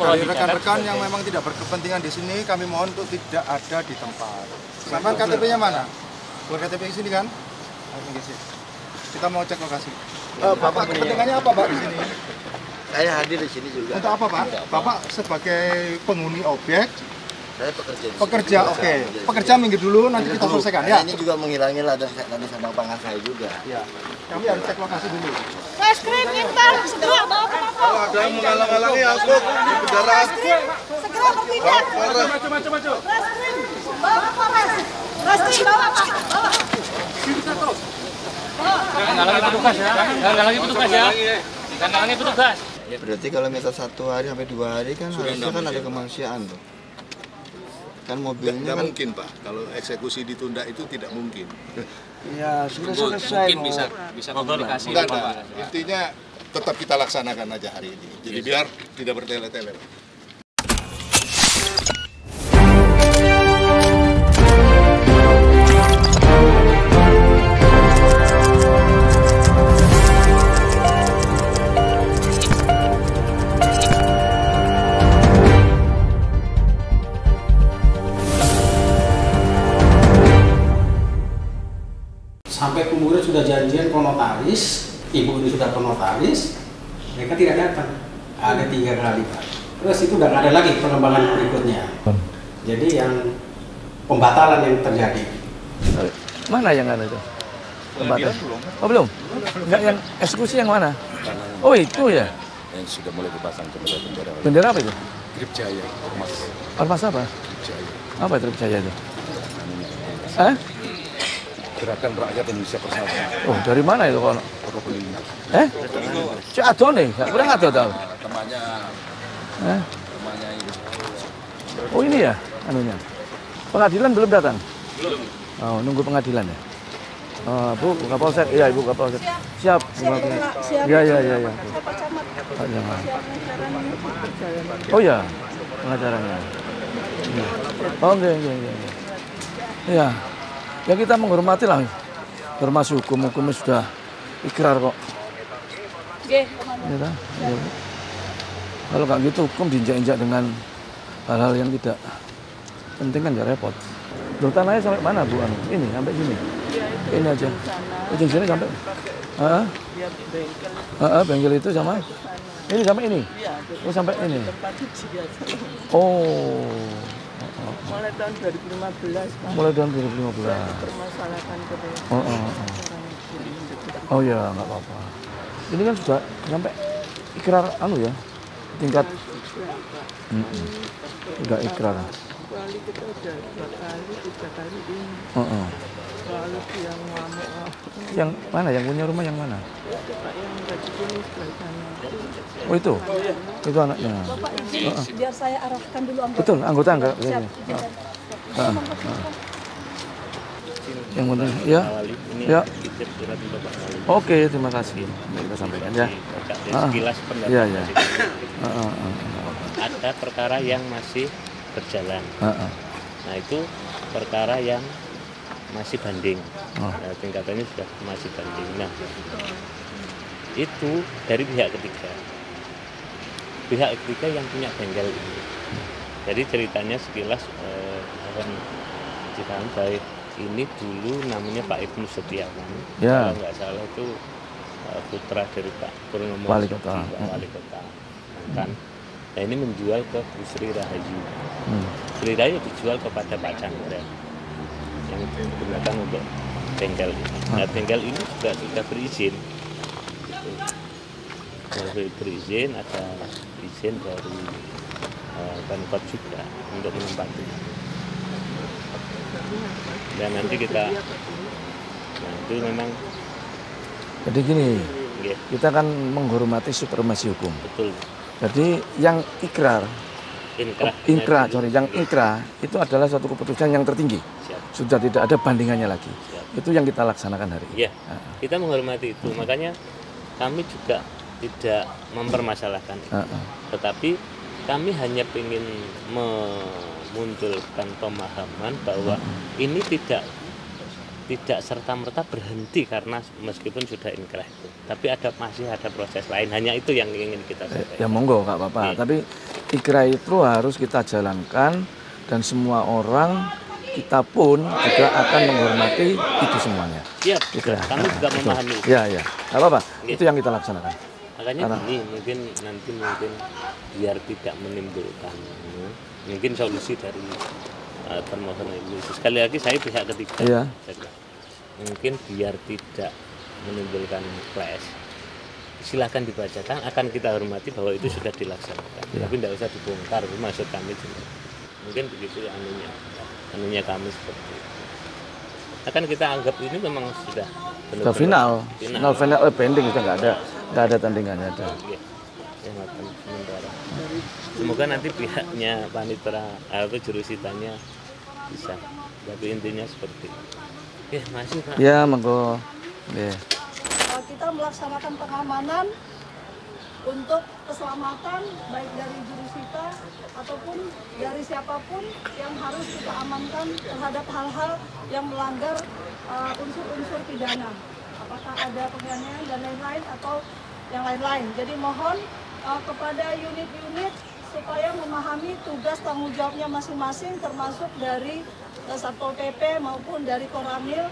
Dari rekan-rekan yang memang tidak berkepentingan di sini, kami mohon untuk tidak ada di tempat. Sampai KTP-nya mana? Keluar KTP di sini kan? Kita mau cek lokasi. Bapak kepentingannya apa Pak di sini? Saya hadir di sini juga. Untuk apa Pak? Bapak sebagai penghuni objek. Saya pekerja. Pekerja, oke. Pekerja minggir dulu, nanti kita selesaikan ya. Ini juga menghilangi ladang sama pangan saya juga. Ya. Kami harus cek lokasi dulu. Reskrim Intel segera bawa ke Mako. Kalau ada yang menghalang-halangi angkut di kendaraan. Segera bertindak. Maju. Reskrim bawa ke Polres. Reskrim bawa Pak. Bawa. Jangan lagi petugas ya. Jangan lagi petugas ya. Jangan lagi petugas. Berarti kalau minta 1 hari sampai 2 hari kan harusnya kan ada kemanusiaan tuh. Kan mobilnya Tidak kan mungkin Pak, kalau eksekusi ditunda itu tidak mungkin. ya sudah selesai. Mungkin bisa komunikasi. Enggak. Intinya tetap kita laksanakan aja hari ini. Jadi biar tidak bertele-tele. Sampai pemurus sudah janjian ke notaris, ibu ini sudah ke notaris, mereka tidak datang. Ada 3 kali Pak. Terus itu udah nggak ada lagi pengembangan berikutnya. Jadi yang pembatalan yang terjadi. Mana yang ada itu? Pembatalan? Oh belum? Enggak, yang eksekusi yang mana? Oh itu ya? Yang sudah mulai dipasang bendera. Bendera apa itu? Trip Jaya, Ormas. Ormas apa? Jaya. Apa Trip Jaya itu? Hah? Gerakan Rakyat Indonesia Bersatu. Oh dari mana itu kono? Prokoli. Cik ado nih, kurang ado tau? Temannya ini. Oh ini ya anunya. Pengadilan belum datang? Belum. Oh nunggu pengadilan ya? Oh, Bu Kapolsek, iya Ibu Kapolsek. Siap. Iya. Oh ya, pengacaranya. Oh iya. Iya. Ya kita menghormati lah. Hormati hukumnya sudah ikrar kok. Ya, kalau nggak gitu hukum diinjak-injak dengan hal-hal yang tidak penting kan nggak repot. Loh tanahnya sampai mana Bu? Ini sampai sini. Ini aja. Ujung sini sampai. Bengkel itu sama. Ini sampai ini. Oh sampai ini. Oh. Mulai tahun 2015 Pak. Mulai tahun 2015. Permasalahan Oh ya nggak apa-apa. Ini kan sudah sampai ikrar ya tingkat. Udah ikrar. Kali kita udah 2 kali, 3 kali ini. Lalu yang ngamuk. Yang mana? Yang punya rumah yang mana? Itu Pak yang baju kuning sebelah sana. Oh itu? Itu anaknya. Bapak biar saya arahkan dulu anggota. Betul, anggota enggak? Siap. Yang penting ya. Ya. Oke, terima kasih. Kita sampaikan ya. Sekilas pendapat. Iya. Ada perkara yang masih berjalan. Nah itu perkara yang masih banding. Nah, tingkatannya sudah masih banding. Nah itu dari pihak ketiga. Pihak ketiga yang punya bengkel ini. Jadi ceritanya sekilas baik ini dulu namanya Pak Ibnu Setiawan. Ya. Kalau nggak salah itu putra dari Pak Purnomo Wali Kota. Wali Kota. Kan. Nah ini menjual ke Bu Sri Rahayu. Sri Rahayu dijual kepada Pak Chandra yang digunakan untuk bengkel ini. Nah bengkel ini juga sudah berizin. Berizin, ada izin dari Pemkot juga untuk menempati. Dan nanti kita, itu memang. Jadi gini, kita kan menghormati supremasi hukum. Betul. Jadi yang ikrar, yang ikrar itu adalah suatu keputusan yang tertinggi. Siap. Sudah tidak ada bandingannya lagi. Siap. Itu yang kita laksanakan hari ini. Iya, kita menghormati itu. Makanya kami juga tidak mempermasalahkan itu. Tetapi kami hanya ingin memunculkan pemahaman bahwa ini tidak serta-merta berhenti karena meskipun sudah inkrah itu. Tapi masih ada proses lain. Hanya itu yang ingin kita sampaikan. Ya monggo nggak apa-apa. Tapi Ikrah itu harus kita jalankan dan semua orang, kita pun juga akan menghormati itu semuanya. Siap, Ikrah. kami juga memahami. Ya, ya. Nggak apa-apa, itu yang kita laksanakan. Makanya ini mungkin biar tidak menimbulkan mungkin solusi dari termohon ini. Sekali lagi saya pihak ketiga. Iya. Mungkin biar tidak menimbulkan clash, silahkan dibacakan, akan kita hormati bahwa itu sudah dilaksanakan. Ya. Tapi tidak usah dibongkar, itu maksud kami juga. Mungkin begitu anunya kami seperti itu. Akan kita anggap ini memang sudah Sudah final pending, sudah nggak ada tandingannya ada. Ya, sementara. Semoga nanti pihaknya panitera atau jurusitanya bisa. Tapi intinya seperti itu. Ya, masih Pak. Ya, monggo. Ya. Kita melaksanakan pengamanan untuk keselamatan baik dari jurusita ataupun dari siapapun yang harus kita amankan terhadap hal-hal yang melanggar unsur-unsur pidana. Apakah ada penganiayaan dan lain-lain atau yang lain-lain. Jadi mohon kepada unit-unit supaya memahami tugas tanggung jawabnya masing-masing, termasuk dari Satpol PP maupun dari Koramil,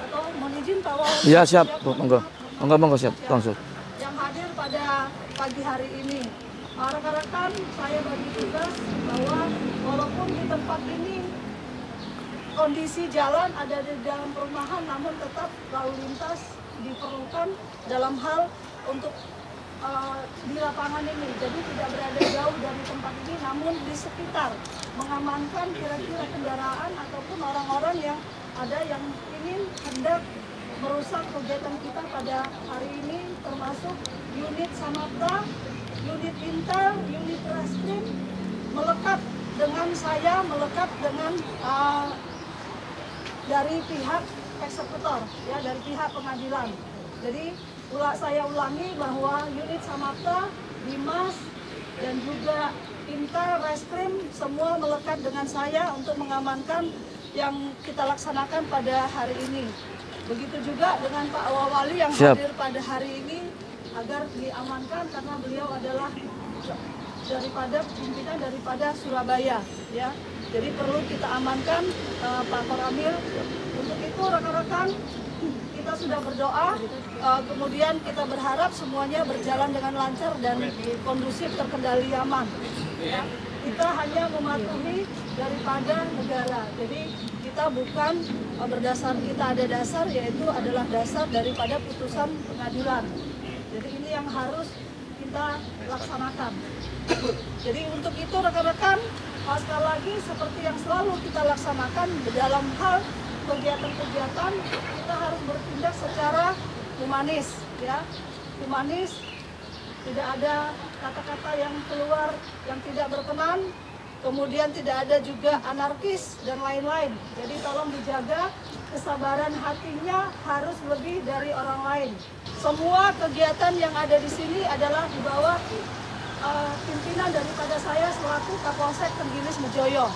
atau mohon izin Pak Wali. Iya, siap, monggo siap, langsung. Yang hadir pada pagi hari ini. Rekan-rekan, saya bagi tugas bahwa walaupun di tempat ini kondisi jalan ada di dalam perumahan, namun tetap lalu lintas diperlukan dalam hal untuk di lapangan ini. Jadi tidak berada jauh dari tempat ini, namun di sekitar mengamankan kira-kira kendaraan ataupun orang-orang yang ada yang ingin hendak merusak kegiatan kita pada hari ini, termasuk unit Samapta, unit Intel, unit Reskrim melekat dengan saya, melekat dengan dari pihak eksekutor, ya, dari pihak pengadilan. Jadi saya ulangi bahwa unit Samapta, Dimas, dan juga Intel, Reskrim semua melekat dengan saya untuk mengamankan yang kita laksanakan pada hari ini. Begitu juga dengan Pak Wali yang hadir pada hari ini agar diamankan karena beliau adalah daripada pimpinan daripada Surabaya, ya. Jadi perlu kita amankan Pak Koramil. Untuk itu rekan-rekan, kita sudah berdoa, kemudian kita berharap semuanya berjalan dengan lancar dan kondusif, terkendali aman. Ya. Kita hanya mematuhi daripada negara. Jadi kita bukan berdasar, kita ada dasar, yaitu adalah dasar daripada putusan pengadilan. Jadi ini yang harus kita laksanakan. Jadi untuk itu rekan-rekan, sekali lagi seperti yang selalu kita laksanakan dalam hal kegiatan-kegiatan, kita harus bertindak secara humanis, ya, humanis. Tidak ada kata-kata yang keluar yang tidak berkenan, kemudian tidak ada juga anarkis dan lain-lain. Jadi tolong dijaga kesabaran hatinya, harus lebih dari orang lain. Semua kegiatan yang ada di sini adalah di bawah pimpinan daripada saya selaku Kapolsek Tenggilis Mejoyo.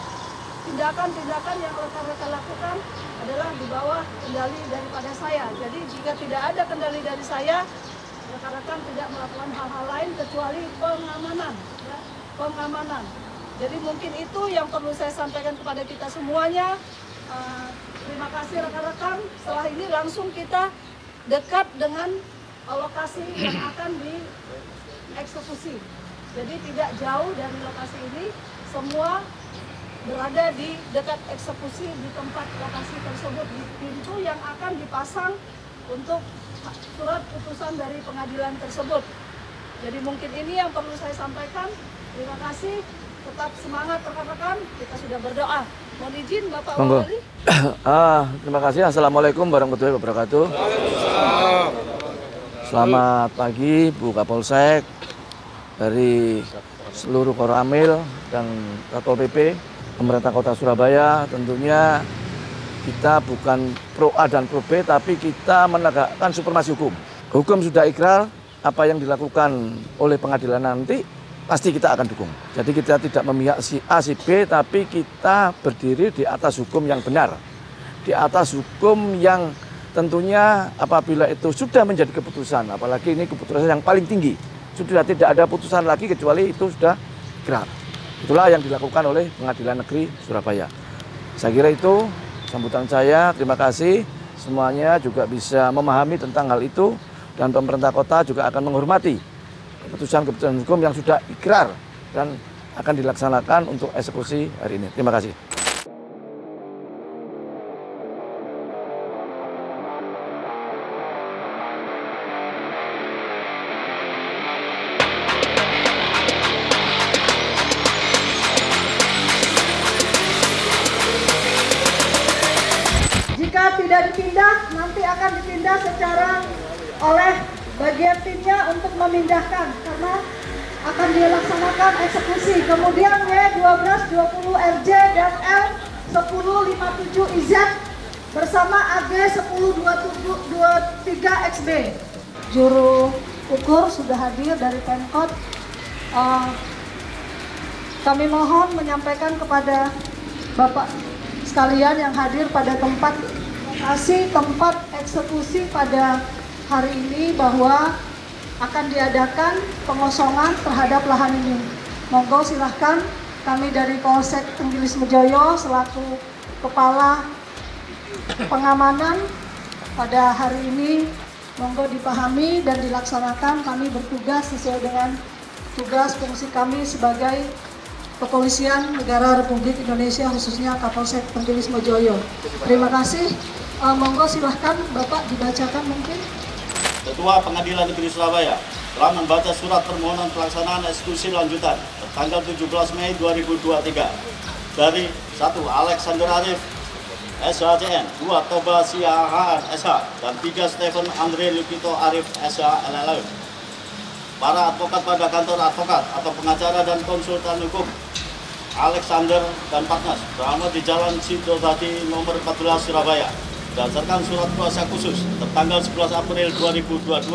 Tindakan-tindakan yang rekan-rekan lakukan adalah di bawah kendali daripada saya. Jadi jika tidak ada kendali dari saya, rekan-rekan tidak melakukan hal-hal lain kecuali pengamanan, ya, pengamanan. Jadi mungkin itu yang perlu saya sampaikan kepada kita semuanya. Terima kasih rekan-rekan. Setelah ini langsung kita dekat dengan lokasi yang akan dieksekusi. Jadi tidak jauh dari lokasi ini, semua berada di dekat eksekusi di tempat lokasi tersebut, di pintu yang akan dipasang untuk surat putusan dari pengadilan tersebut. Jadi mungkin ini yang perlu saya sampaikan. Terima kasih, tetap semangat rekan-rekan, kita sudah berdoa. Mohon izin Bapak Wali. Terima kasih. Assalamualaikum warahmatullahi wabarakatuh. Selamat pagi Bu Kapolsek, dari seluruh Koramil dan Satpol PP, pemerintah Kota Surabaya. Tentunya kita bukan pro A dan pro B, tapi kita menegakkan supremasi hukum. Hukum sudah ikrar, apa yang dilakukan oleh pengadilan nanti pasti kita akan dukung. Jadi kita tidak memihak si A, si B, tapi kita berdiri di atas hukum yang benar. Di atas hukum yang tentunya apabila itu sudah menjadi keputusan, apalagi ini keputusan yang paling tinggi, sudah tidak ada putusan lagi kecuali itu sudah ikrar. Itulah yang dilakukan oleh Pengadilan Negeri Surabaya. Saya kira itu sambutan saya. Terima kasih. Semuanya juga bisa memahami tentang hal itu dan pemerintah kota juga akan menghormati keputusan-keputusan hukum yang sudah ikrar dan akan dilaksanakan untuk eksekusi hari ini. Terima kasih. Jika tidak dipindah, nanti akan dipindah secara oleh bagian timnya untuk memindahkan karena akan dilaksanakan eksekusi. Kemudian W1220RJ dan L1057IZ bersama AG 1023XB. Juru ukur sudah hadir dari Pemkot. Kami mohon menyampaikan kepada Bapak sekalian yang hadir pada tempat eksekusi pada hari ini bahwa akan diadakan pengosongan terhadap lahan ini. Monggo silahkan, kami dari Polsek Tenggilis Mejoyo selaku Kepala Pengamanan pada hari ini, monggo dipahami dan dilaksanakan. Kami bertugas sesuai dengan tugas fungsi kami sebagai Kepolisian Negara Republik Indonesia, khususnya Kapolsek Tenggilis Mejoyo. Terima kasih. Monggo silahkan Bapak dibacakan mungkin. Ketua Pengadilan Negeri Surabaya telah membaca surat permohonan pelaksanaan eksekusi lanjutan tanggal 17 Mei 2023 dari 1. Alexander Arif SHCN, 2. Toba Siahaan SH, dan 3. Stephen Andre Lukito Arif SH LLM. Para advokat pada kantor advokat atau pengacara dan konsultan hukum Alexander dan Partners beralamat di Jalan Sidodadi nomor 14 Surabaya. Berdasarkan surat kuasa khusus tertanggal 11 April 2022,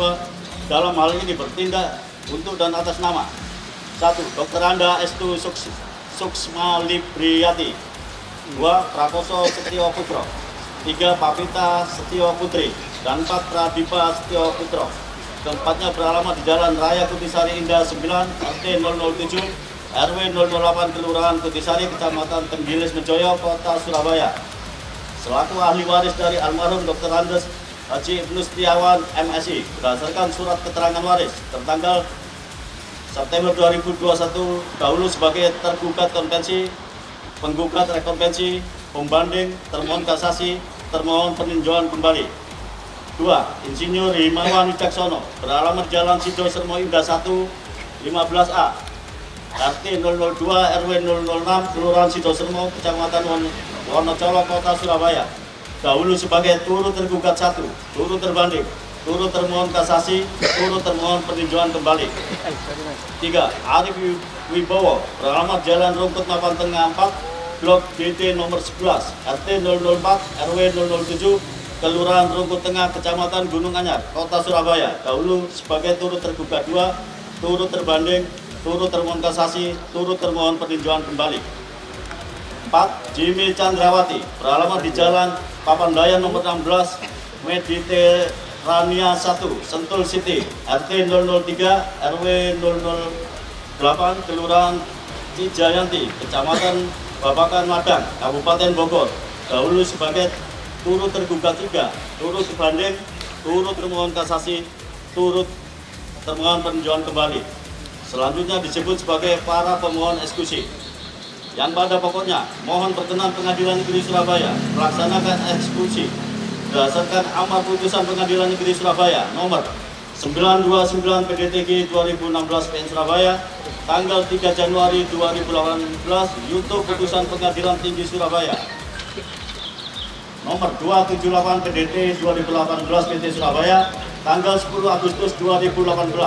dalam hal ini bertindak untuk dan atas nama 1. Dr. Anda Estu Suksma Libriati, 2. Prakoso Setio Putro, 3. Papita Setio Putri, dan 4. Pradipa Setio Putro. Keempatnya beralamat di Jalan Raya Kutisari Indah 9, RT 007, RW 008, Kelurahan Kutisari, Kecamatan Tenggilis Mejoyo, Kota Surabaya. Selaku ahli waris dari almarhum Dr. Andes Haji Ibnu Setiawan MSI berdasarkan surat keterangan waris tertanggal September 2021 dahulu sebagai tergugat konvensi, penggugat rekonvensi, pembanding, termohon kasasi, termohon peninjauan kembali. 2. Insinyur Himawan Wicaksono beralamat Jalan Sido Sermo Indah 1 15A RT 002 RW 006 Kelurahan Sido Sermo Kecamatan Wonocolo Kota Surabaya dahulu sebagai turut tergugat 1, turut terbanding, turut termohon kasasi, turut termohon peninjauan kembali. 3. Arif Wibowo beralamat Jalan Rungkut Mapan Tengah 4 Blok DT nomor 11 RT 004 RW 007 Kelurahan Rungkut Tengah Kecamatan Gunung Anyar Kota Surabaya dahulu sebagai turut tergugat 2, turut terbanding, turut termohon kasasi, turut termohon peninjauan kembali. 4. Jimmy Chandrawati beralamat di Jalan Papandayan nomor 16 Mediterania 1 Sentul City RT 003 RW 008 Kelurahan Cijayanti Kecamatan Babakan Madang Kabupaten Bogor dahulu sebagai turut tergugat 3, turut terbanding, turut termohon kasasi, turut termohon peninjauan kembali. Selanjutnya disebut sebagai para pemohon eksekusi. Yang pada pokoknya mohon perkenan Pengadilan Negeri Surabaya melaksanakan eksekusi berdasarkan amar putusan Pengadilan Negeri Surabaya nomor 929 PDTG 2016 PN Surabaya tanggal 3 Januari 2018 YouTube putusan Pengadilan Tinggi Surabaya nomor 278 PDT 2018 PT Surabaya tanggal 10 Agustus 2018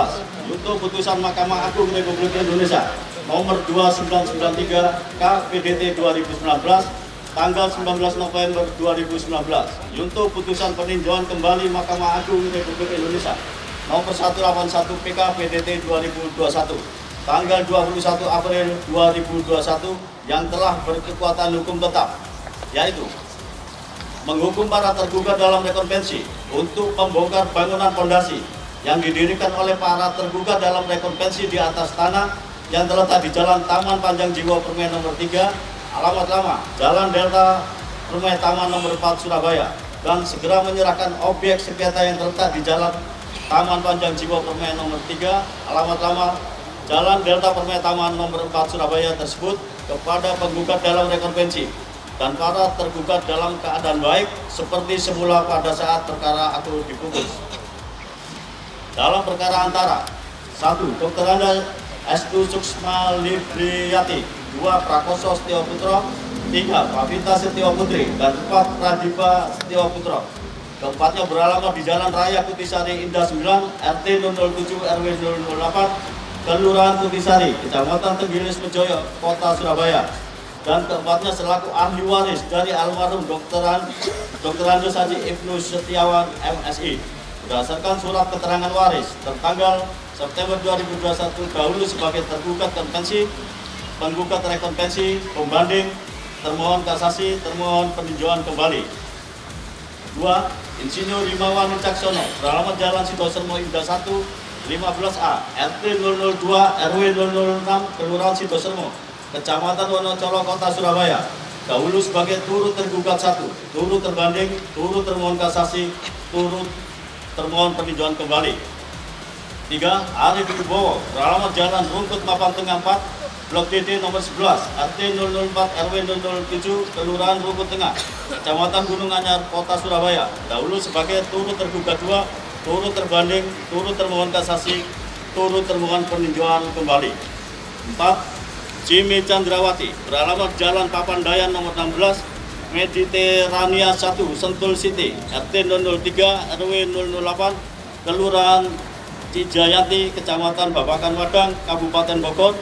YouTube putusan Mahkamah Agung Republik Indonesia nomor 2993 KPDT 2019 tanggal 19 November 2019 untuk putusan peninjauan kembali Mahkamah Agung Republik Indonesia nomor 181 PK PDT 2021 tanggal 21 April 2021 yang telah berkekuatan hukum tetap, yaitu menghukum para tergugat dalam rekonvensi untuk membongkar bangunan fondasi yang didirikan oleh para tergugat dalam rekonvensi di atas tanah yang terletak di Jalan Taman Panjang Jiwa Permai nomor 3, alamat lama Jalan Delta Permai Taman nomor 4 Surabaya, dan segera menyerahkan objek sengketa yang terletak di Jalan Taman Panjang Jiwa Permai nomor 3, alamat lama Jalan Delta Permai Taman nomor 4 Surabaya tersebut kepada penggugat dalam rekonvensi dan para tergugat dalam keadaan baik seperti semula pada saat perkara aku diputus. Dalam perkara antara 1. Dr. Anda Estu Suksma Libriati, 2. Prakoso Setio Putro, 3. Pavita Setio Putri, dan 4. Pradipa Setio Putro. Keempatnya beralamat di Jalan Raya Kutisari Indah 9, RT 007 RW 008, Kelurahan Kutisari, Kecamatan Tenggilis Mejoyo, Kota Surabaya. Dan keempatnya selaku ahli waris dari almarhum Dr. Andes Haji Ibnu Setiawan MSI, berdasarkan surat keterangan waris tertanggal September 2021 dahulu sebagai tergugat konvensi, penggugat rekonvensi, pembanding, termohon kasasi, termohon peninjauan kembali. 2. Insinyur Himawan Wicaksono, beralamat Jalan Sidosermo Indah 1, 15A, RT 002 RW 006, Kelurahan Sidosermo, Kecamatan Wonocolo, Kota Surabaya, dahulu sebagai turut tergugat 1, turut terbanding, turut termohon kasasi, turut termohon peninjauan kembali. 3. Arif Wibowo, beralamat Jalan Rungkut Mampang Tengah 4, Blok DD nomor 11, RT 004 RW 007, Kelurahan Rungkut Tengah, Kecamatan Gunung Anyar, Kota Surabaya, dahulu sebagai turut tergugat 2, turut terbanding, turut termohon kasasi, turut termohon peninjauan kembali. 4. Jimmy Chandrawati, beralamat Jalan Papandayan nomor 16, Mediterania 1, Sentul City, RT 003 RW 008, Kelurahan Cijayanti, Kecamatan Babakan Wadang, Kabupaten Bogor,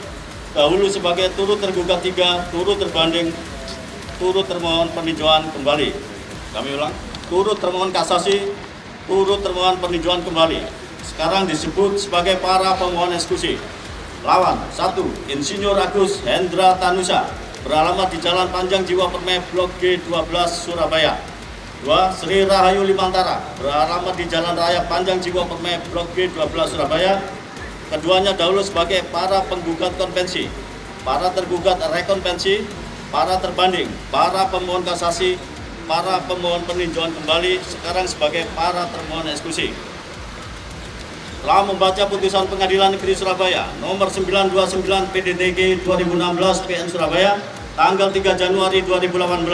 dahulu sebagai turut tergugat 3, turut terbanding, turut termohon peninjauan kembali. Kami ulang, turut termohon kasasi, turut termohon peninjauan kembali. Sekarang disebut sebagai para pemohon eksekusi. Lawan 1. Insinyur Agus Hendra Tanusa, beralamat di Jalan Panjang Jiwa Permai Blok G12 Surabaya. 2. Sri Rahayu Limantara, beralamat di Jalan Raya Panjang Jiwa Permai Blok G12 Surabaya. Keduanya dahulu sebagai para penggugat konvensi, para tergugat rekonvensi, para terbanding, para pemohon kasasi, para pemohon peninjauan kembali, sekarang sebagai para termohon eksekusi. Telah membaca putusan Pengadilan Negeri Surabaya nomor 929 PDTG 2016 PN Surabaya tanggal 3 Januari 2018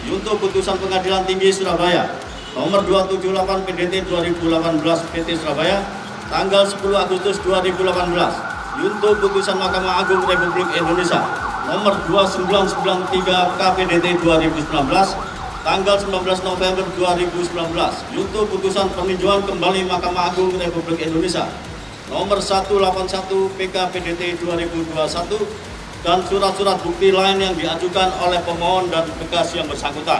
untuk putusan Pengadilan Tinggi Surabaya nomor 278 PDT 2018 PT Surabaya tanggal 10 Agustus 2018 untuk putusan Mahkamah Agung Republik Indonesia nomor 2993 KPDT 2019 tanggal 19 November 2019 untuk putusan peninjauan kembali Mahkamah Agung Republik Indonesia nomor 181 PKPDT 2021 dan surat-surat bukti lain yang diajukan oleh pemohon dan bekas yang bersangkutan.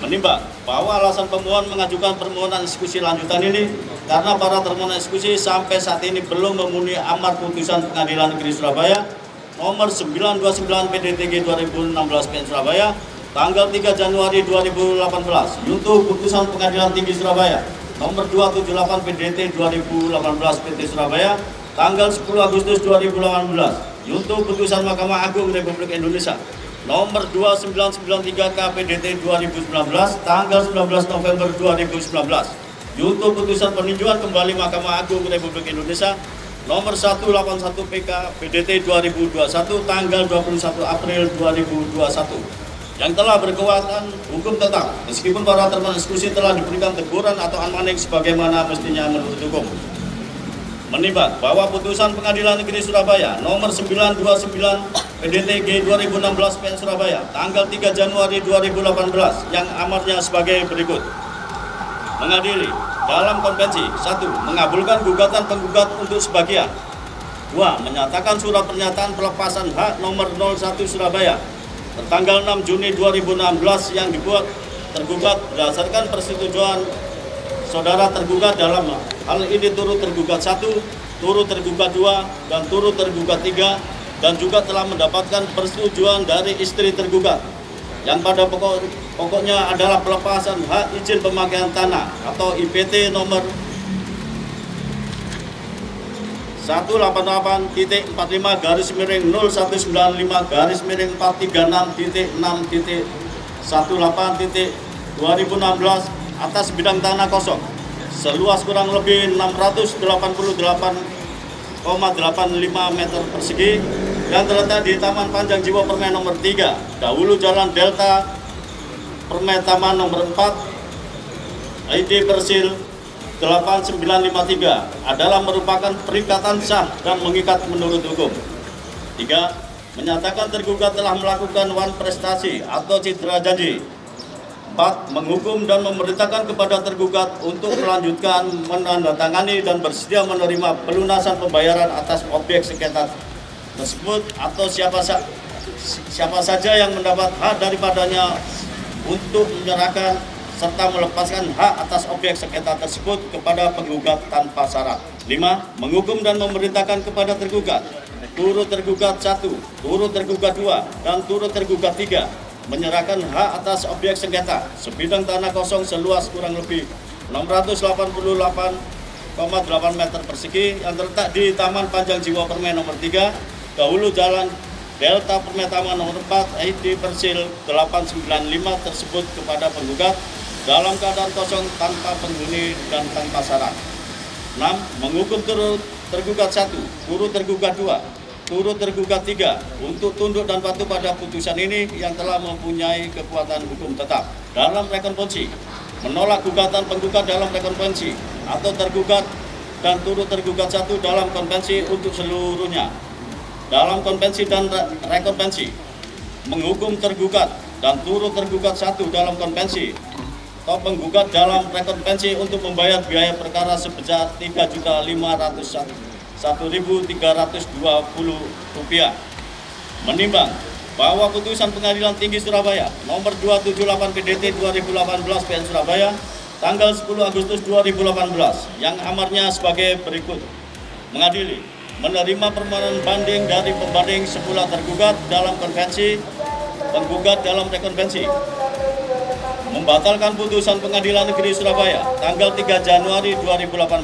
Menimbang bahwa alasan pemohon mengajukan permohonan eksekusi lanjutan ini karena para termohon eksekusi sampai saat ini belum memenuhi amar putusan Pengadilan Negeri Surabaya nomor 929 PDTG 2016 PN Surabaya tanggal 3 Januari 2018 untuk putusan Pengadilan Tinggi Surabaya nomor 278 PDT 2018 PT Surabaya tanggal 10 Agustus 2018 untuk putusan Mahkamah Agung Republik Indonesia nomor 2993 KPDT 2019 tanggal 19 November 2019 untuk putusan peninjauan kembali Mahkamah Agung Republik Indonesia nomor 181 PK PDT 2021 tanggal 21 April 2021 yang telah berkekuatan hukum tetap meskipun para termohon eksekusi telah diberikan teguran atau amaneng sebagaimana mestinya menurut hukum. Menimbang bahwa putusan Pengadilan Negeri Surabaya nomor 929 PDTG 2016 PN Surabaya tanggal 3 Januari 2018 yang amarnya sebagai berikut. Mengadili dalam konvensi 1. Mengabulkan gugatan penggugat untuk sebagian. 2. Menyatakan surat pernyataan pelepasan hak nomor 01 Surabaya tertanggal 6 Juni 2016 yang dibuat tergugat berdasarkan persetujuan saudara tergugat dalam hal ini turut tergugat 1, turut tergugat 2, dan turut tergugat 3, dan juga telah mendapatkan persetujuan dari istri tergugat yang pada pokoknya adalah pelepasan hak izin pemakaian tanah atau IPT nomor 1 188.14.0-366.6.18.2016 atas bidang tanah kosong seluas kurang lebih 688,85 meter persegi yang terletak di Taman Panjang Jiwa Permai nomor 3, dahulu Jalan Delta Permai Taman nomor 4, ID Persil 8953 adalah merupakan perikatan sah dan mengikat menurut hukum. 3. Menyatakan tergugat telah melakukan wan prestasi atau citra janji. 4. Menghukum dan memerintahkan kepada tergugat untuk melanjutkan menandatangani dan bersedia menerima pelunasan pembayaran atas objek sengketa tersebut atau siapa saja yang mendapat hak daripadanya untuk menyerahkan serta melepaskan hak atas objek sengketa tersebut kepada penggugat tanpa syarat. 5. Menghukum dan memerintahkan kepada tergugat, turut tergugat 1, turut tergugat 2, dan turut tergugat 3 menyerahkan hak atas objek sengketa sebidang tanah kosong seluas kurang lebih 688,8 meter persegi yang terletak di Taman Panjang Jiwa Permai nomor 3, dahulu Jalan Delta Permai Taman nomor 4, ID Persil 895 tersebut kepada penggugat dalam keadaan kosong tanpa penghuni dan tanpa syarat. 6. Menghukum turut tergugat 1, turut tergugat 2, turut tergugat 3 untuk tunduk dan patuh pada putusan ini yang telah mempunyai kekuatan hukum tetap dalam rekonvensi, menolak gugatan penggugat dalam rekonvensi atau tergugat dan turut tergugat 1 dalam konvensi untuk seluruhnya dalam konvensi dan rekonvensi, menghukum tergugat dan turut tergugat 1 dalam konvensi atau penggugat dalam rekonvensi untuk membayar biaya perkara sebesar Rp3.501.320. Menimbang bahwa putusan Pengadilan Tinggi Surabaya nomor 278 PDT 2018 PN Surabaya tanggal 10 Agustus 2018 yang amarnya sebagai berikut. Mengadili menerima permohonan banding dari pembanding semula tergugat dalam konvensi, penggugat dalam rekonvensi, membatalkan putusan Pengadilan Negeri Surabaya tanggal 3 Januari 2018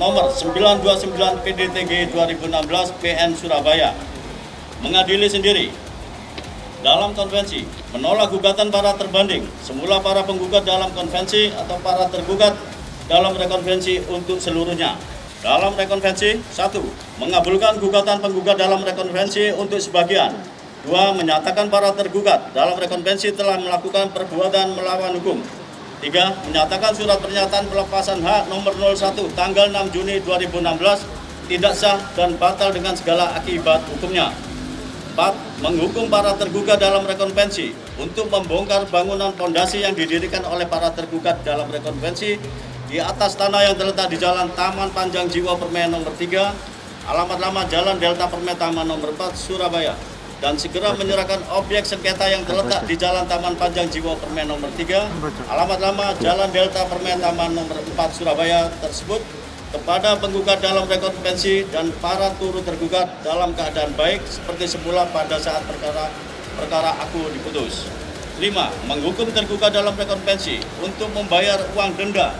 nomor 929 PDTG 2016 PN Surabaya. Mengadili sendiri dalam konvensi, menolak gugatan para terbanding semula para penggugat dalam konvensi atau para tergugat dalam rekonvensi untuk seluruhnya. Dalam rekonvensi, 1. Mengabulkan gugatan penggugat dalam rekonvensi untuk sebagian. 2. Menyatakan para tergugat dalam rekonvensi telah melakukan perbuatan melawan hukum. 3. Menyatakan surat pernyataan pelepasan hak nomor 01 tanggal 6 Juni 2016 tidak sah dan batal dengan segala akibat hukumnya. 4. Menghukum para tergugat dalam rekonvensi untuk membongkar bangunan pondasi yang didirikan oleh para tergugat dalam rekonvensi di atas tanah yang terletak di Jalan Taman Panjang Jiwa Permai nomor 3, alamat lama Jalan Delta Permai Taman nomor 4, Surabaya, dan segera menyerahkan objek sengketa yang terletak di Jalan Taman Panjang Jiwa Permai nomor 3, alamat lama Jalan Delta Permai Taman nomor 4, Surabaya tersebut kepada penggugat dalam rekonvensi dan para turut tergugat dalam keadaan baik seperti semula pada saat perkara aku diputus. 5. Menghukum tergugat dalam rekonvensi untuk membayar uang denda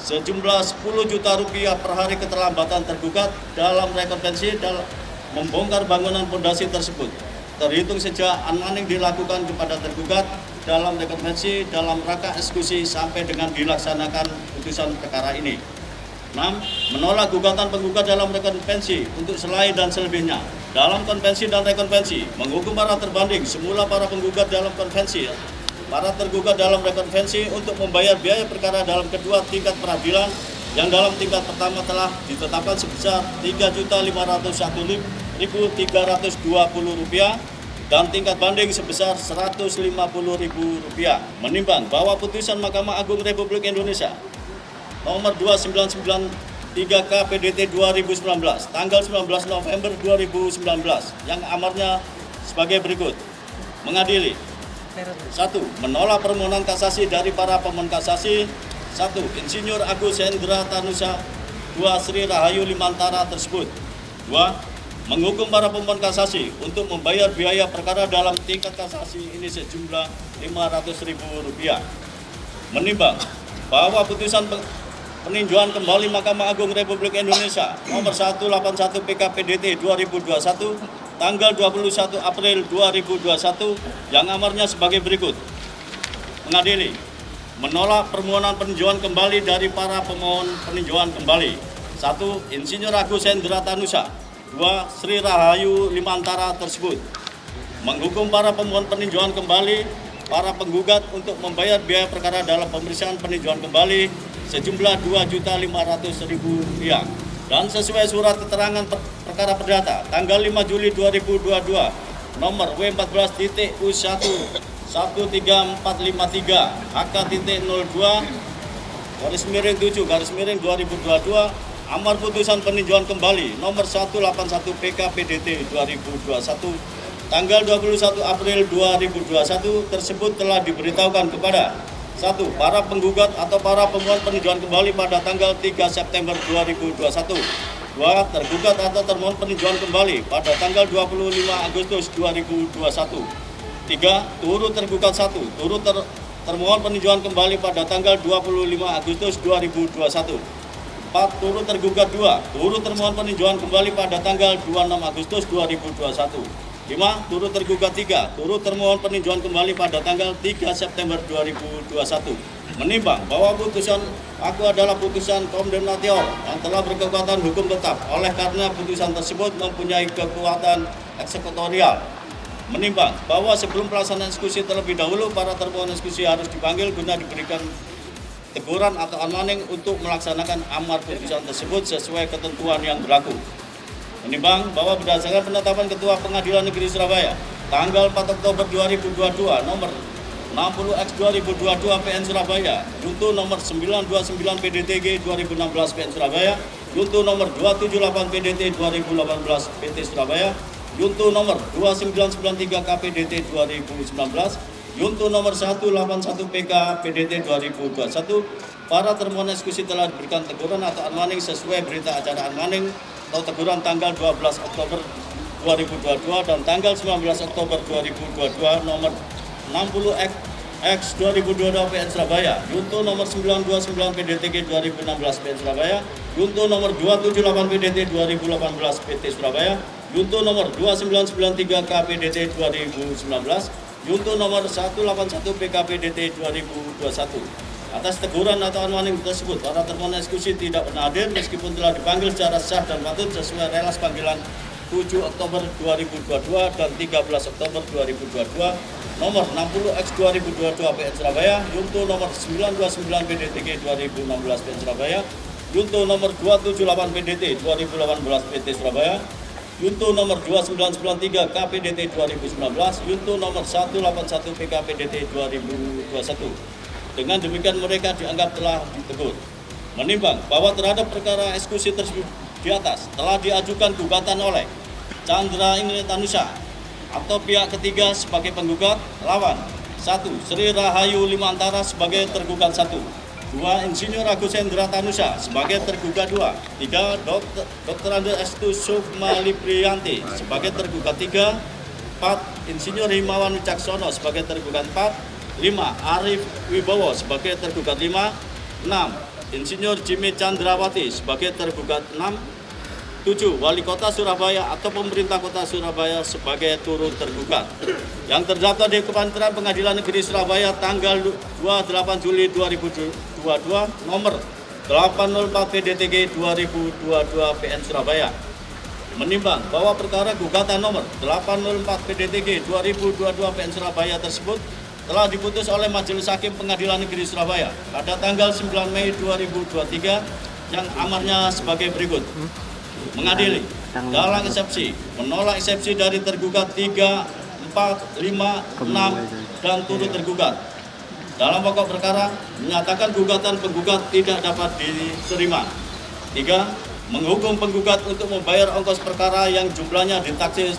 sejumlah Rp10 juta per hari keterlambatan tergugat dalam rekonvensi dalam membongkar bangunan pondasi tersebut, terhitung sejak unmanning dilakukan kepada tergugat dalam rekonvensi dalam rangka eksekusi sampai dengan dilaksanakan putusan perkara ini. 6. Menolak gugatan penggugat dalam rekonvensi untuk selain dan selebihnya dalam konvensi dan rekonvensi, menghukum para terbanding semula para penggugat dalam konvensi, para tergugat dalam rekonvensi untuk membayar biaya perkara dalam kedua tingkat peradilan yang dalam tingkat pertama telah ditetapkan sebesar Rp3.501.320 dan tingkat banding sebesar Rp150.000. Menimbang bahwa putusan Mahkamah Agung Republik Indonesia nomor 2993 KPDT 2019 tanggal 19 November 2019 yang amarnya sebagai berikut. Mengadili 1. Menolak permohonan kasasi dari para pemohon kasasi. 1. Insinyur Agus Hendra Tanusa 2. Sri Rahayu Limantara tersebut. 2. Menghukum para pemohon kasasi untuk membayar biaya perkara dalam tingkat kasasi ini sejumlah Rp500.000. Menimbang bahwa putusan peninjauan kembali Mahkamah Agung Republik Indonesia nomor 181 PKPDT 2021 tanggal 21 April 2021 yang amarnya sebagai berikut. Mengadili, menolak permohonan peninjauan kembali dari para pemohon peninjauan kembali. 1. Insinyur Agus Hendra Tanusa. 2. Sri Rahayu Limantara tersebut. Menghukum para pemohon peninjauan kembali, para penggugat untuk membayar biaya perkara dalam pemeriksaan peninjauan kembali sejumlah Rp2.500.000 dan sesuai surat keterangan perkara perdata tanggal 5 Juli 2022 nomor W14.U1-13453 HK.02/7/2022 amar putusan peninjauan kembali nomor 181 PKPDT 2021 tanggal 21 April 2021 tersebut telah diberitahukan kepada 1. Para penggugat atau para pemohon peninjauan kembali pada tanggal 3 September 2021. 2. Tergugat atau termohon peninjauan kembali pada tanggal 25 Agustus 2021. 3. Turut tergugat 1. Turut termohon peninjauan kembali pada tanggal 25 Agustus 2021. 4. Turut tergugat 2. Turut termohon peninjauan kembali pada tanggal 26 Agustus 2021. 5. Turut tergugat 3. Turut termohon peninjauan kembali pada tanggal 3 September 2021. Menimbang bahwa putusan aku adalah putusan kondemnator yang telah berkekuatan hukum tetap. Oleh karena putusan tersebut mempunyai kekuatan eksekutorial. Menimbang bahwa sebelum pelaksanaan eksekusi terlebih dahulu para termohon eksekusi harus dipanggil guna diberikan teguran atau warning untuk melaksanakan amar putusan tersebut sesuai ketentuan yang berlaku. Menimbang bahwa berdasarkan penetapan Ketua Pengadilan Negeri Surabaya tanggal 4 Oktober 2022 nomor 60/2022 PN Surabaya, junto nomor 929 PDTG 2016 PN Surabaya, junto nomor 278 PDT 2018 PT Surabaya, junto nomor 2993 KPDT 2019, junto nomor 181 PK PDT 2021, para termohon eksekusi telah diberikan teguran atau warning sesuai berita acara warning atau teguran tanggal 12 Oktober 2022 dan tanggal 19 Oktober 2022 nomor 60/2022 PN Surabaya, junto nomor 929 PDTG 2016 PN Surabaya, junto nomor 278 PDT 2018 PT Surabaya, junto nomor 2993 KPDT 2019, junto nomor 181 PKPDT 2021. Atas teguran atau warning tersebut, para termohon eksekusi tidak pernah hadir meskipun telah dipanggil secara sah dan patut sesuai relas panggilan 7 Oktober 2022 dan 13 Oktober 2022 nomor 60/2022 PN Surabaya, junto nomor 929 PDTG 2016 PN Surabaya, junto nomor 278 PDT 2018 PT Surabaya, junto nomor 2993 KPDT 2019, junto nomor 181 PKPDT 2021. Dengan demikian mereka dianggap telah ditegur. Menimbang bahwa terhadap perkara eksekusi tersebut di atas telah diajukan gugatan oleh Chandra Indra Tanusa atau pihak ketiga sebagai penggugat lawan. 1. Sri Rahayu Limantara sebagai tergugat 1. 2. Insinyur Agus Hendra Tanusa sebagai tergugat 2. 3. Dr. Andes Estu Sukma Liprianti sebagai tergugat 3. 4. Insinyur Himawan Wicaksono sebagai tergugat 4. 5. Arif Wibowo sebagai tergugat 5. 6. Insinyur Jimmy Chandrawati sebagai tergugat 6. 7. Wali Kota Surabaya atau Pemerintah Kota Surabaya sebagai turut tergugat yang terdaftar di Kepanitiaan Pengadilan Negeri Surabaya tanggal 28 Juli 2022 nomor 804 PDTG 2022 PN Surabaya. Menimbang bahwa perkara gugatan nomor 804 PDTG 2022 PN Surabaya tersebut telah diputus oleh Majelis Hakim Pengadilan Negeri Surabaya pada tanggal 9 Mei 2023 yang amarnya sebagai berikut. Mengadili dalam eksepsi, menolak eksepsi dari tergugat 3, 4, 5, 6 dan turut tergugat. Dalam pokok perkara menyatakan gugatan penggugat tidak dapat diterima. 3. Menghukum penggugat untuk membayar ongkos perkara yang jumlahnya ditaksir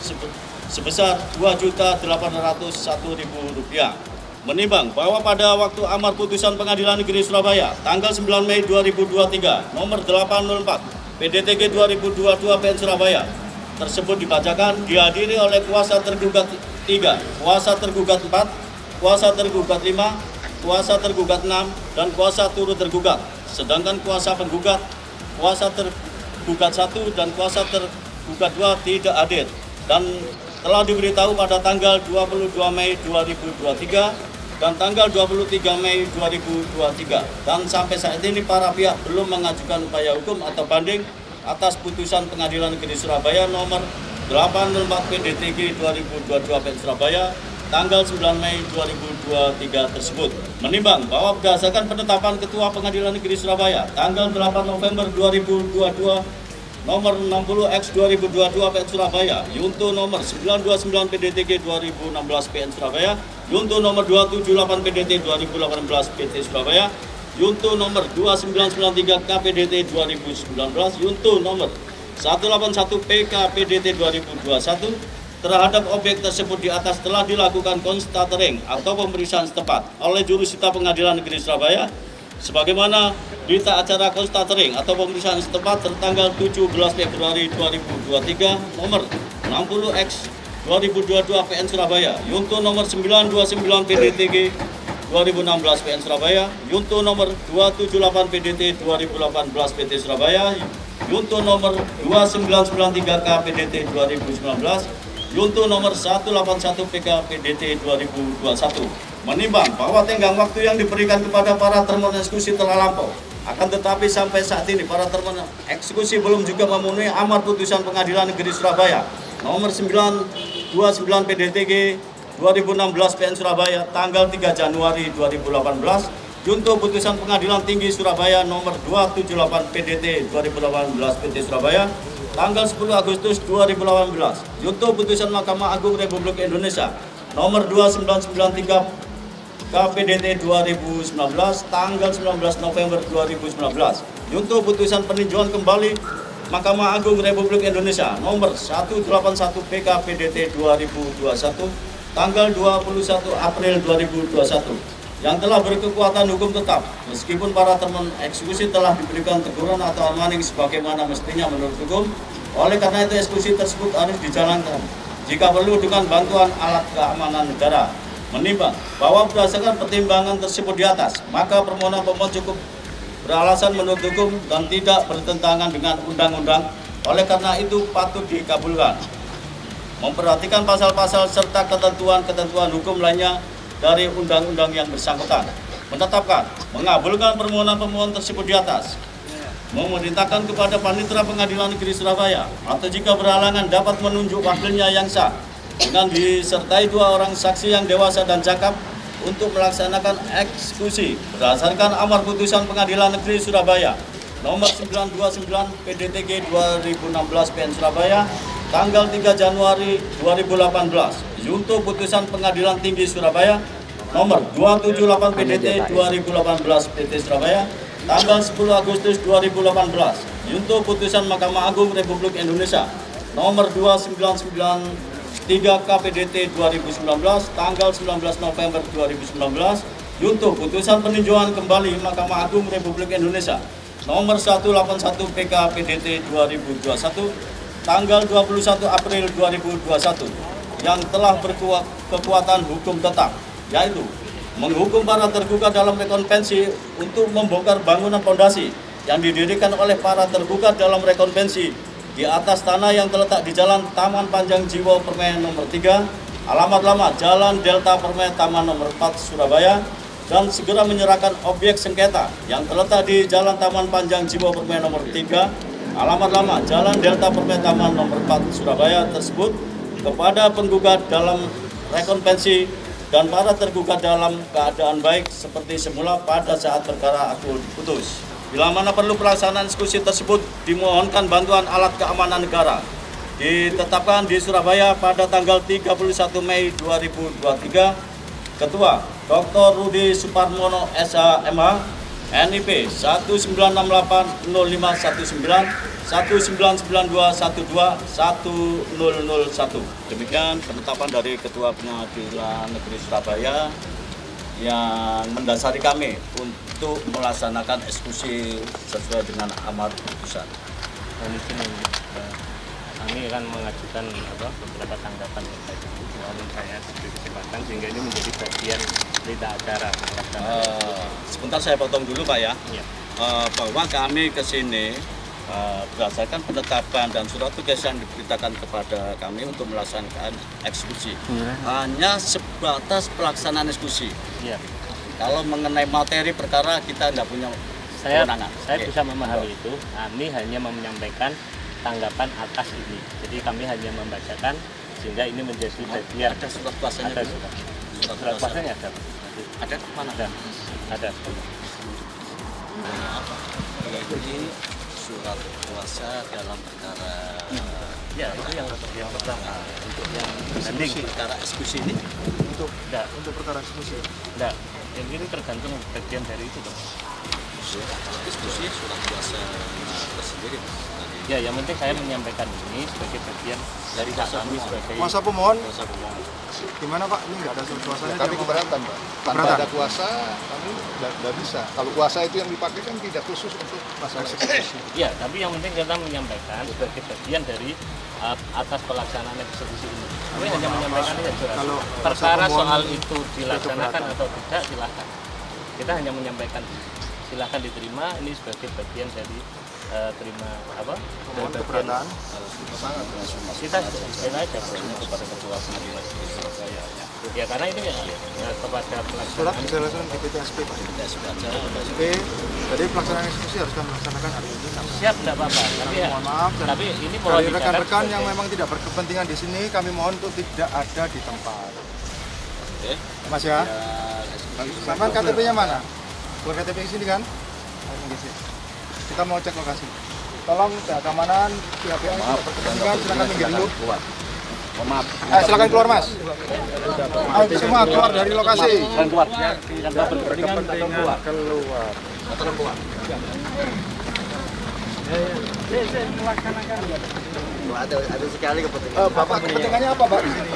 sebesar Rp2.801.000. Menimbang bahwa pada waktu amar putusan Pengadilan Negeri Surabaya tanggal 9 Mei 2023 nomor 804 PDTG 2022 PN Surabaya tersebut dibacakan dihadiri oleh kuasa tergugat 3, kuasa tergugat 4, kuasa tergugat 5, kuasa tergugat 6, dan kuasa turut tergugat. sedangkan kuasa penggugat, kuasa tergugat 1 dan kuasa tergugat 2 tidak hadir dan telah diberitahu pada tanggal 22 Mei 2023 dan tanggal 23 Mei 2023 dan sampai saat ini para pihak belum mengajukan upaya hukum atau banding atas putusan Pengadilan Negeri Surabaya nomor 84 PDTG 2022 PN Surabaya tanggal 9 Mei 2023 tersebut. Menimbang bahwa berdasarkan penetapan Ketua Pengadilan Negeri Surabaya tanggal 8 November 2022 nomor 60X 2022 PN Surabaya, Yunto nomor 929 PDTG 2016 PN Surabaya, Yunto nomor 278 PDT 2018 PT Surabaya, Yunto nomor 2993 KPDT 2019, Yunto nomor 181 PK PDT 2021 terhadap objek tersebut di atas telah dilakukan konstatering atau pemeriksaan setempat oleh jurusita Pengadilan Negeri Surabaya sebagaimana berita acara konstatering atau pemeriksaan setempat tertanggal 17 Februari 2023 nomor 60X 2022 PN Surabaya, Yunto nomor 929 PDTG 2016 PN Surabaya, Yunto nomor 278 PDT 2018 PT Surabaya, Yunto nomor 2993 KPDT 2019, Yunto nomor 181 PK PDT 2021. Menimbang bahwa tenggang waktu yang diberikan kepada para termohon eksekusi telah lampau, akan tetapi sampai saat ini para termohon eksekusi belum juga memenuhi amar putusan Pengadilan Negeri Surabaya nomor 929 PDTG 2016 PN Surabaya tanggal 3 Januari 2018, Yunto putusan Pengadilan Tinggi Surabaya nomor 278 PDT 2018 PT Surabaya tanggal 10 Agustus 2018, Yunto putusan Mahkamah Agung Republik Indonesia nomor 2993 KPDT 2019 tanggal 19 November 2019, Yunto putusan peninjauan kembali Mahkamah Agung Republik Indonesia nomor 181 PK PDT 2021 tanggal 21 April 2021 yang telah berkekuatan hukum tetap meskipun para termohon eksekusi telah diberikan teguran atau warning sebagaimana mestinya menurut hukum. Oleh karena itu eksekusi tersebut harus dijalankan jika perlu dengan bantuan alat keamanan negara. Menimbang bahwa berdasarkan pertimbangan tersebut di atas, maka permohonan pemohon cukup beralasan menurut hukum dan tidak bertentangan dengan undang-undang. Oleh karena itu patut dikabulkan. Memperhatikan pasal-pasal serta ketentuan-ketentuan hukum lainnya dari undang-undang yang bersangkutan. Menetapkan, mengabulkan permohonan pemohon tersebut di atas. Memerintahkan kepada Panitera Pengadilan Negeri Surabaya atau jika berhalangan dapat menunjuk wakilnya yang sah dengan disertai 2 orang saksi yang dewasa dan cakap untuk melaksanakan eksekusi berdasarkan amar putusan Pengadilan Negeri Surabaya nomor 929 PDTG 2016 PN Surabaya tanggal 3 Januari 2018, Yunto putusan Pengadilan Tinggi Surabaya nomor 278 PDT 2018 PT Surabaya tanggal 10 Agustus 2018, Yunto putusan Mahkamah Agung Republik Indonesia nomor 2993 KPDT 2019 tanggal 19 November 2019, Yunto putusan peninjauan kembali Mahkamah Agung Republik Indonesia nomor 181 PK PDT 2021 tanggal 21 April 2021 yang telah berkekuatan hukum tetap, yaitu menghukum para tergugat dalam rekonvensi untuk membongkar bangunan fondasi yang didirikan oleh para tergugat dalam rekonvensi di atas tanah yang terletak di Jalan Taman Panjang Jiwo Permen nomor 3, alamat lama Jalan Delta Permen Taman nomor 4 Surabaya, dan segera menyerahkan objek sengketa yang terletak di Jalan Taman Panjang Jiwo Permen nomor 3, alamat lama Jalan Delta Permen Taman nomor 4 Surabaya tersebut kepada penggugat dalam rekonvensi dan para tergugat dalam keadaan baik seperti semula pada saat perkara akul diputus. Bila mana perlu pelaksanaan eksekusi tersebut dimohonkan bantuan alat keamanan negara. Ditetapkan di Surabaya pada tanggal 31 Mei 2023, Ketua Dr. Rudi Suparmono SH.MH, NIP 19680519, 1992121001. Demikian penetapan dari Ketua Pengadilan Negeri Surabaya yang mendasari kami untuk melaksanakan eksekusi sesuai dengan amar putusan. Kami akan mengajukan beberapa tanggapan terkait mohon saya diberi kesempatan sehingga ini menjadi bagian berita acara. Sebentar saya potong dulu Pak ya. bahwa kami ke sini berdasarkan penetapan dan surat tugas yang diberitakan kepada kami untuk melaksanakan eksekusi. Hanya sebatas pelaksanaan eksekusi. Iya. Kalau mengenai materi perkara kita tidak punya kewenangan. Saya bisa memahami itu. Kami hanya menyampaikan tanggapan atas ini. Jadi kami hanya membacakan sehingga ini menjadi bagian. Ada surat kuasanya. Ada surat kuasanya ada. Ada mana? Ada. Jadi surat kuasa dalam perkara ya itu yang pertama untuk yang banding perkara eksekusi ini Untuk perkara eksekusi. enggak, yang ini tergantung bagian dari itu dong. Eksekusi surat kuasa tersendiri. Ya, yang penting saya menyampaikan ini sebagai bagian dari hak kami sebagai Kuasa pemohon, Kuasa pemohon. gimana Pak? Ini nggak ada surat kuasanya. Kami dia mau- keberatan, Pak. Tanpa Keberatan? ada kuasa, kami nggak bisa. Kalau kuasa itu yang dipakai kan tidak khusus untuk masalah eksekusi. ya, tapi yang penting kita menyampaikan sebagai bagian dari atas pelaksanaan eksekusi ini. Kami hanya menyampaikan itu saja. Kalau Perkara kuasa pemohon soal itu dilaksanakan keberatan. atau tidak silahkan. Kita hanya menyampaikan silahkan diterima ini sebagai bagian dari terima apa? Pemohon Dari bagian keberatan. kita aja kepada ketua pengadilan Surabaya. Ya karena ini ya kepada Surat pelaksanaan. dijelaskan di PTSP Pak. PTSP. Jadi pelaksanaan eksekusi harus kami laksanakan hari ini. Siap, tidak apa-apa. Tapi ya, Mohon maaf. Dan tapi ini dari perlu dicatat rekan-rekan yang sebagai- memang tidak berkepentingan di sini, kami mohon untuk tidak ada di tempat. Oke. Mas ya. Sampai KTP-nya mana? Buat KTP di sini kan? Ayo, ngisi. Kita mau cek lokasi. Tolong pihak keamanan, pihak-pihak yang tidak berkepentingan silakan minggir dulu. Maaf. Silakan keluar Mas. Ayo semua keluar dari lokasi. Keluar. Yang berkepentingan keluar. Ada sekali kepentingan. Bapak kepentingannya apa Pak di sini?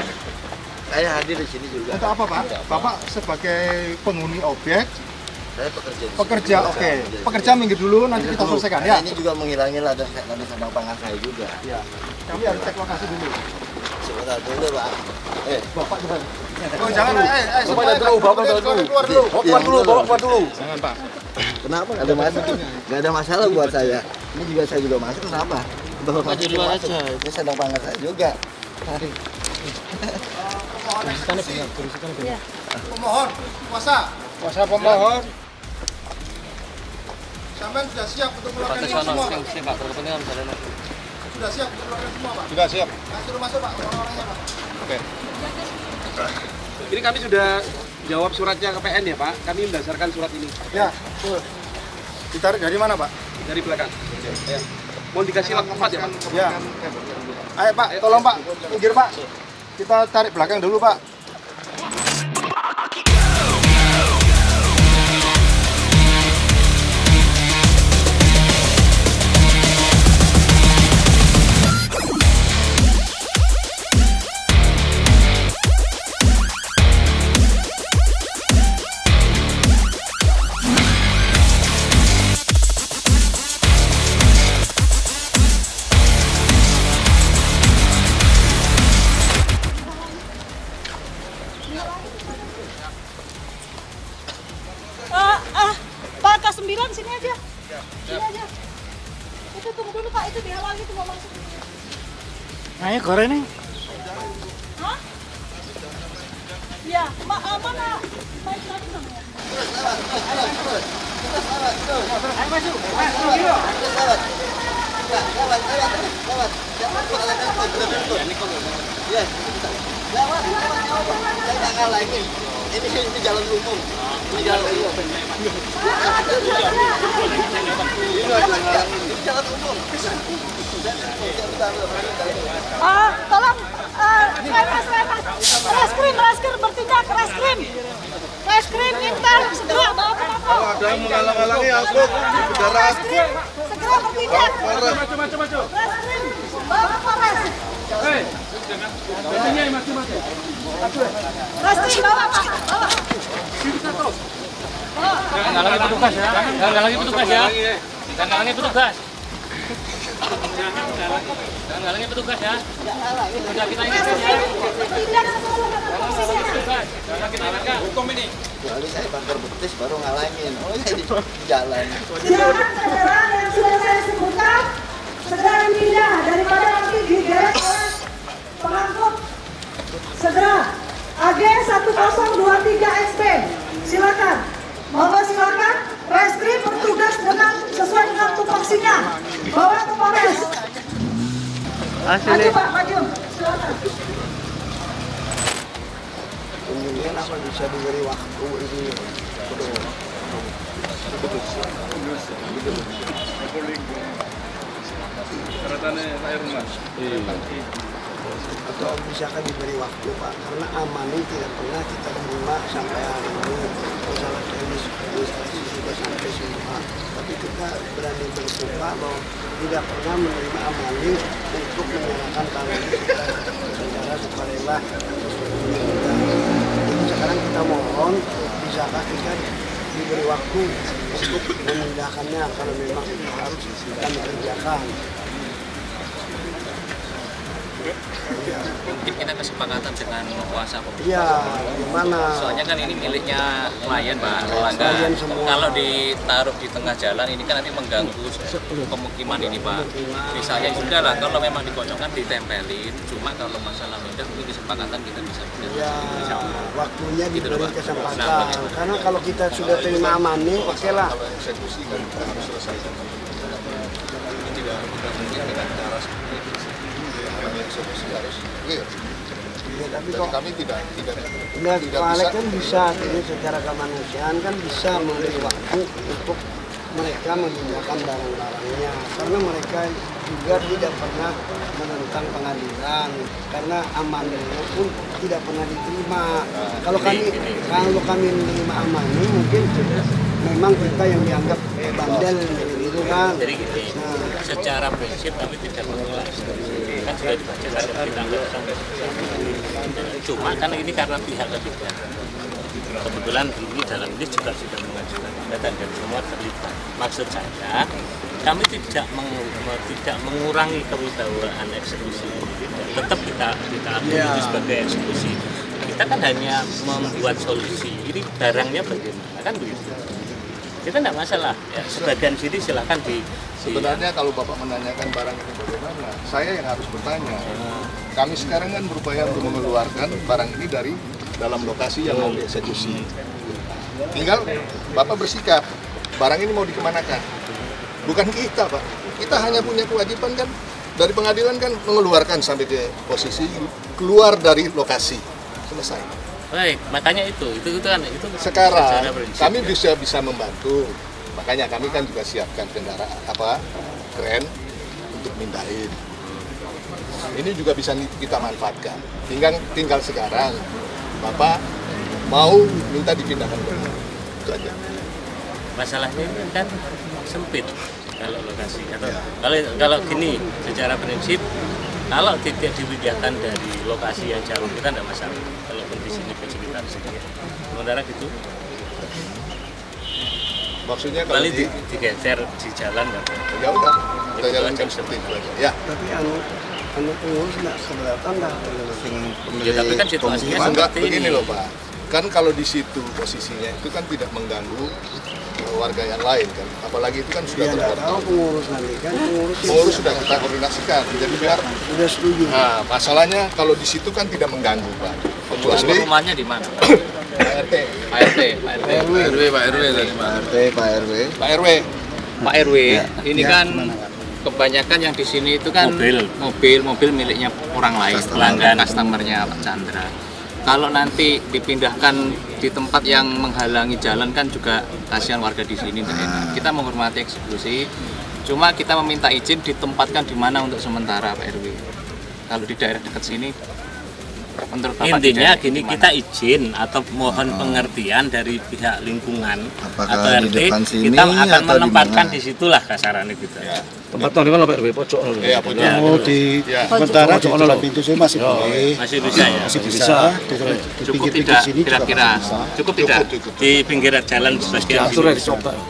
Saya hadir di sini juga. Untuk apa Pak? Bapak sebagai penghuni objek, Saya pekerja. di sini. pekerja, oke. Pekerja minggir dulu, nanti kita selesaikan ya. Karena ini juga menghilangi ladang sandang pangan saya juga. Ya. Kami harus cek lokasi dulu. Sebentar dulu, Pak. Bapak juga. Oh jangan, semuanya Bapak dulu. Keluar dulu. Bapak dulu. Jangan Pak. Kenapa? Nggak ada masalah. Nggak ada masalah buat saya. Ini juga saya juga masuk. Kenapa? Bapak di luar aja. Ini sandang pangan saya juga. Pemohon, kuasa pemohon. Sampai sudah siap untuk keluarkan ini semua Pak? Sudah siap untuk keluarkan semua Pak? Sudah siap. Nah, suruh masuk Pak, orang-orangnya Pak. Oke. Ini kami sudah jawab suratnya ke PN ya Pak. Kami mendasarkan surat ini Ya, betul. Ditarik dari mana Pak? dari belakang. Ya. Mau dikasih lap 4 ya Pak? Ya. Ayo Pak, tolong Pak, minggir Pak. Kita tarik belakang dulu Pak. Pak K9 sini aja. Sini aja. Itu tunggu dulu Pak, itu dihalangi tuh mau masuk. Ayo goreng nih. Hah? Ya, mana? Baik lagi dong ya. Ayo masuk. Saya nggak kalah ini. Ini jalan umum. Ini jalan umum. Ini jalan umum. Tolong, reskrim bertindak, reskrim intel, segera bawa ke Mako. Ada yang menghalang-halangi aku. Saudara. Reskrim, segera bertindak. Reskrim, bawa ke Polres. Reskrim, bawa Pak, bawa. Jangan halangi petugas ya. Jangan halangi petugas ya. Jangan halangi petugas. Jangan halangi petugas ya. Sudah kita ingatkan ya. Bertindak sesuai dengan fungsinya. Petugas. Jangan kita ingatkan. Hukum ini. Kecuali saya bakar betis baru ngalangin. Oh ya di jalan. Silakan saudara yang sudah saya sebutkan segera pindah daripada nanti digeret oleh pengangkut. Segera AG 1023 SB. Silakan. Monggo silakan. Reskrim bertugas dengan sesuai dengan tupoksinya. Bawa ke Polres. Maju Pak, maju. Silakan. Kemudian apa bisa diberi waktu ini? Atau misalkan diberi waktu Pak, karena Amani tidak pernah kita terima sampai hari ini. Masalah teknis administrasi sudah sampai semua, tapi kita berani bersumpah bahwa tidak pernah menerima Amani untuk menyerahkan tanah kita secara sukarela. Sekarang kita mohon, bisakah kita diberi waktu untuk memindahkannya kalau memang harus kami kerjakan. Mungkin kita kesepakatan dengan kuasa pemerintah. Iya, gimana? Soalnya kan ini miliknya klien Pak Erlangga. Kalau ditaruh di tengah jalan ini kan nanti mengganggu pemukiman ini Pak. Misalnya sudah lah, kalau memang dikocokkan ditempelin. Cuma kalau masalah pindah mungkin kesepakatan kita bisa pindah. Ya, waktunya diberi kesempatan. Karena kalau kita sudah terima Amani, oke lah. Kalau eksekusi kan kita harus selesaikan. Ini tidak mungkin dengan cara seperti itu. Eksekusi harus clear. Ya, tapi kok kami tidak Pak Alex kan bisa ini secara kemanusiaan kan bisa memberi waktu untuk mereka memindahkan barang-barangnya, karena mereka juga tidak pernah menentang pengadilan, karena amanahnya pun tidak pernah diterima. Kalau kami menerima amanah mungkin memang kita yang dianggap bandel gitu kan. Jadi gini, secara prinsip kami tidak menolak. Kan sudah dibacakan kita anggap sampai. Cuma kan ini karena pihak ketiga. Kebetulan ini dalam ini juga sudah mengajukan dan semua terlibat. Maksud saya, kami tidak mengurangi kewibawaan eksekusi ini. Tetap kita akui itu sebagai eksekusi. Kita kan hanya membuat solusi. Ini barangnya bagaimana kan begitu. Kita tidak masalah. Ya, sebagian sini silakan Sebenarnya kalau Bapak menanyakan barang ini bagaimana, saya yang harus bertanya. Kami sekarang kan berupaya untuk mengeluarkan barang ini dari dalam lokasi yang mau dieksekusi. Tinggal Bapak bersikap, barang ini mau dikemanakan. Bukan kita Pak, kita hanya punya kewajiban kan dari pengadilan kan mengeluarkan sampai ke posisi keluar dari lokasi. Selesai. Baik, makanya itu kan sekarang kami bisa membantu. Makanya kami kan juga siapkan kendaraan kren untuk mindahin. Ini juga bisa kita manfaatkan. Tinggal sekarang Bapak mau minta dipindahkan ke mana? Itu aja. Masalahnya ini kan sempit kalau lokasi. Kalau gini, secara prinsip kalau tidak dipindahkan dari lokasi yang jauh kita tidak masalah. Kalaupun di sini kesulitan sedikit. Sementara gitu. Maksudnya kalau digeser di jalan nggak? Ya udah, kita jalankan seperti itu aja. Ya. Tapi pengurus nggak keberatan dah dengan pemilik. Ya tapi kan situasinya seperti ini loh Pak. Kan kalau di situ posisinya itu kan tidak mengganggu warga yang lain kan. Apalagi itu kan sudah tahu pengurus nanti kan pengurus sudah kita koordinasikan. Jadi biar sudah setuju. Nah, masalahnya kalau di situ kan tidak mengganggu Pak. Kecuali rumahnya di mana? Pak RW. Ini kan kebanyakan yang di sini itu kan mobil miliknya orang lain, pelanggan customernya Pak Chandra. Kalau nanti dipindahkan di tempat yang menghalangi jalan kan juga kasihan warga di sini tidak enak. Kita menghormati eksekusi, cuma kita meminta izin ditempatkan di mana untuk sementara Pak RW. Kalau di daerah dekat sini, menurut Bapak intinya gini, kita izin atau mohon pengertian dari pihak lingkungan atau RT, kita akan menempatkan di situlah kasarannya gitu. Ya. Tempat di mana Pak RW? Pojok loh. Iya, pojok. Oh, di sementara di dalam pintu saya masih boleh. Masih bisa ya. Masih bisa. Cukup tidak kira-kira. Cukup tidak di pinggir jalan sebagian.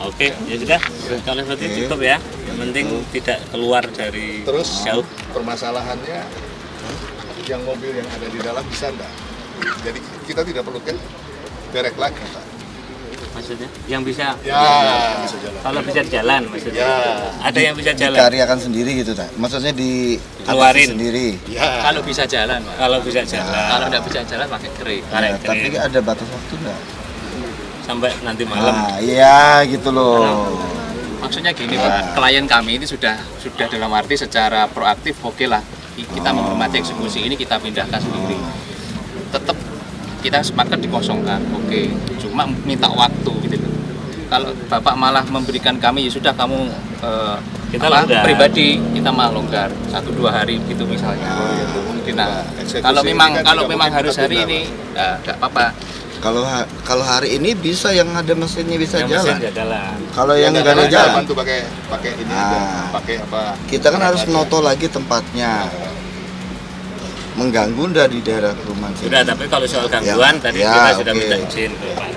Oke, ya sudah. Kalau seperti itu cukup ya. Yang penting tidak keluar dari jauh. Permasalahannya yang mobil yang ada di dalam bisa enggak? Jadi kita tidak perlu kan derek lagi Pak. Maksudnya yang bisa bisa jalan. kalau bisa jalan maksudnya. Ada yang bisa jalan. Dikaryakan sendiri gitu, tak? Maksudnya Keluarin sendiri. Kalau bisa jalan, Pak. Kalau bisa jalan. Kalau nggak bisa jalan pakai kering. Tapi ada batas waktu nggak? Sampai nanti malam. Iya gitu loh. Maksudnya gini Pak, klien kami ini sudah dalam arti secara proaktif oke lah. Kita menghormati eksekusi ini kita pindahkan sendiri. Tetap kita sepakat dikosongkan, oke. Cuma minta waktu gitu loh. Kalau Bapak malah memberikan kami, ya sudah kamu pribadi kita malah longgar 1-2 hari gitu misalnya. Mungkin kalau memang harus hari ini, nggak apa-apa. Kalau hari ini bisa yang ada mesinnya bisa jalan. Kalau yang nggak ada jalan, tuh pakai ini aja, pakai apa? Kita kan harus noto lagi tempatnya. Mengganggu dari daerah perumahan. Sudah, tapi kalau soal gangguan tadi kita sudah minta izin ke Pak.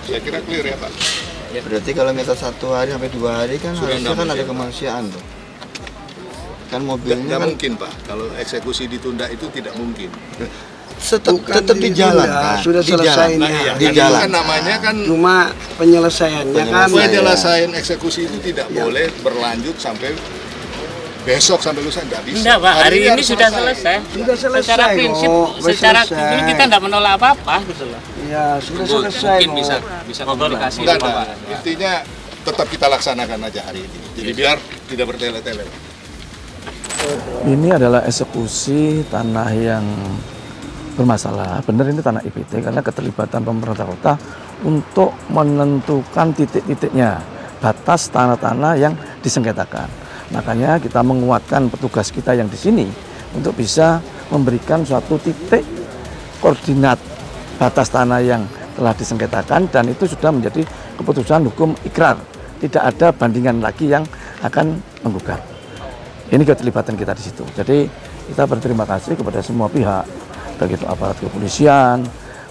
Saya kira clear ya Pak. Berarti kalau minta 1 hari sampai 2 hari kan harusnya kan ada kemanusiaan tuh. Kan mobilnya nggak kan mungkin Pak. Kalau eksekusi ditunda itu tidak mungkin. tetap di jalan kan? Sudah selesai di jalan. Kan namanya kan cuma penyelesaiannya kan. Penyelesaian eksekusi itu tidak boleh berlanjut sampai besok sampai lusa, nggak bisa. Enggak Pak, hari ini sudah selesai. Sudah selesai. Secara prinsip, secara ini kita nggak menolak apa-apa gitu loh. Ya sudah selesai. Mungkin bisa komunikasi. Enggak. Intinya tetap kita laksanakan aja hari ini. Jadi biar tidak bertele-tele. Ini adalah eksekusi tanah yang bermasalah. Benar ini tanah IPT karena keterlibatan pemerintah kota untuk menentukan titik-titiknya, batas tanah-tanah yang disengketakan. Makanya kita menguatkan petugas kita yang di sini untuk bisa memberikan suatu titik koordinat batas tanah yang telah disengketakan dan itu sudah menjadi keputusan hukum ikrar. Tidak ada bandingan lagi yang akan menggugat. Ini keterlibatan kita di situ. Jadi kita berterima kasih kepada semua pihak, baik itu aparat kepolisian,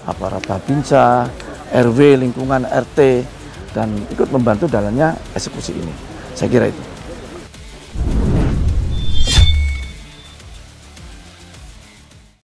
aparat Babinsa, RW, lingkungan, RT, dan ikut membantu dalamnya eksekusi ini. Saya kira itu.